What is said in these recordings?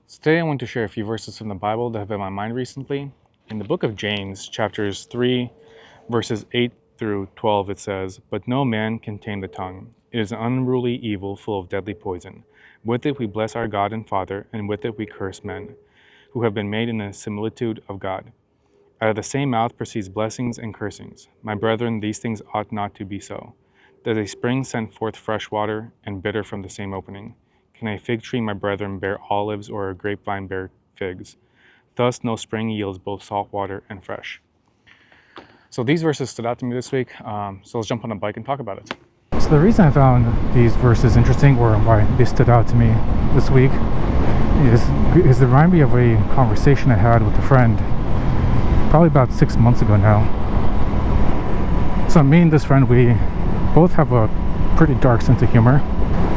Today I want to share a few verses from the Bible that have been on my mind recently. In the book of James, chapters 3, verses 8 through 12, it says, "But no man can tame the tongue. It is an unruly evil full of deadly poison. With it we bless our God and Father, and with it we curse men, who have been made in the similitude of God. Out of the same mouth proceeds blessings and cursings. My brethren, these things ought not to be so. Does a spring send forth fresh water, and bitter from the same opening? Can a fig tree, my brethren, bear olives, or a grapevine bear figs? Thus no spring yields both salt water and fresh." So these verses stood out to me this week, so let's jump on a bike and talk about it. So the reason I found these verses interesting, or why they stood out to me this week, is they remind me of a conversation I had with a friend probably about 6 months ago now. So me and this friend, we both have a pretty dark sense of humor.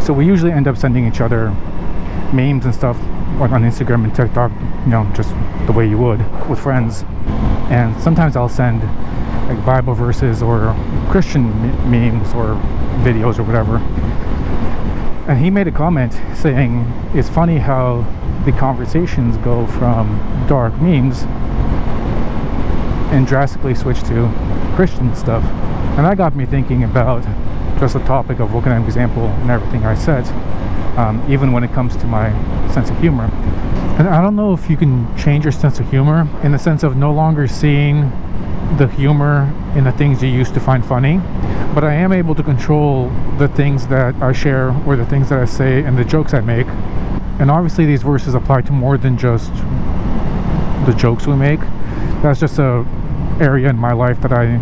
So we usually end up sending each other memes and stuff on Instagram and TikTok, just the way you would with friends. And sometimes I'll send like Bible verses or Christian memes or videos or whatever. And he made a comment saying it's funny how the conversations go from dark memes and drastically switch to Christian stuff. And that got me thinking about just the topic of what kind of example and everything I said, even when it comes to my sense of humor. And I don't know if you can change your sense of humor in the sense of no longer seeing the humor in the things you used to find funny, but I am able to control the things that I share or the things that I say and the jokes I make. And obviously these verses apply to more than just the jokes we make. That's just a area in my life that I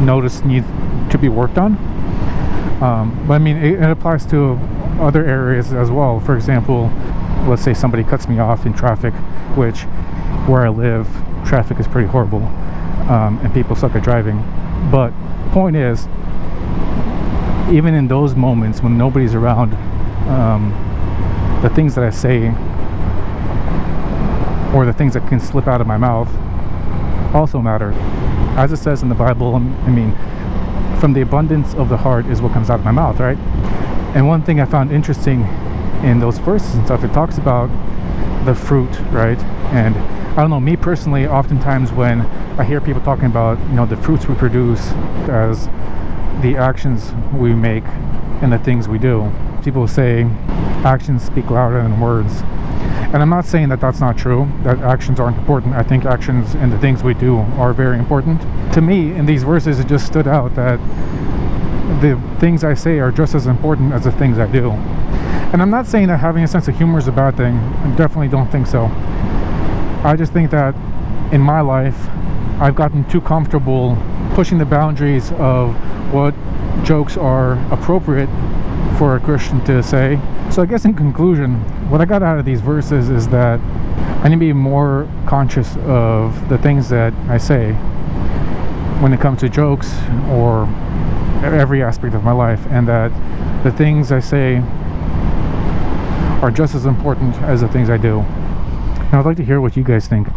notice needs to be worked on. But I mean, it applies to other areas as well. For example, let's say somebody cuts me off in traffic, which where I live, traffic is pretty horrible, and people suck at driving. But point is, even in those moments when nobody's around, the things that I say or the things that can slip out of my mouth also matter. As it says in the Bible, I mean, from the abundance of the heart is what comes out of my mouth, right? And one thing I found interesting in those verses and stuff, it talks about the fruit, right? And I don't know, me personally, oftentimes when I hear people talking about, the fruits we produce as the actions we make and the things we do, people say actions speak louder than words. And I'm not saying that that's not true, that actions aren't important. I think actions and the things we do are very important. To me, in these verses, it just stood out that the things I say are just as important as the things I do. And I'm not saying that having a sense of humor is a bad thing. I definitely don't think so. I just think that in my life, I've gotten too comfortable pushing the boundaries of what jokes are appropriate for a Christian to say. So I guess in conclusion, what I got out of these verses is that I need to be more conscious of the things that I say when it comes to jokes or every aspect of my life, and that the things I say are just as important as the things I do. And I'd like to hear what you guys think.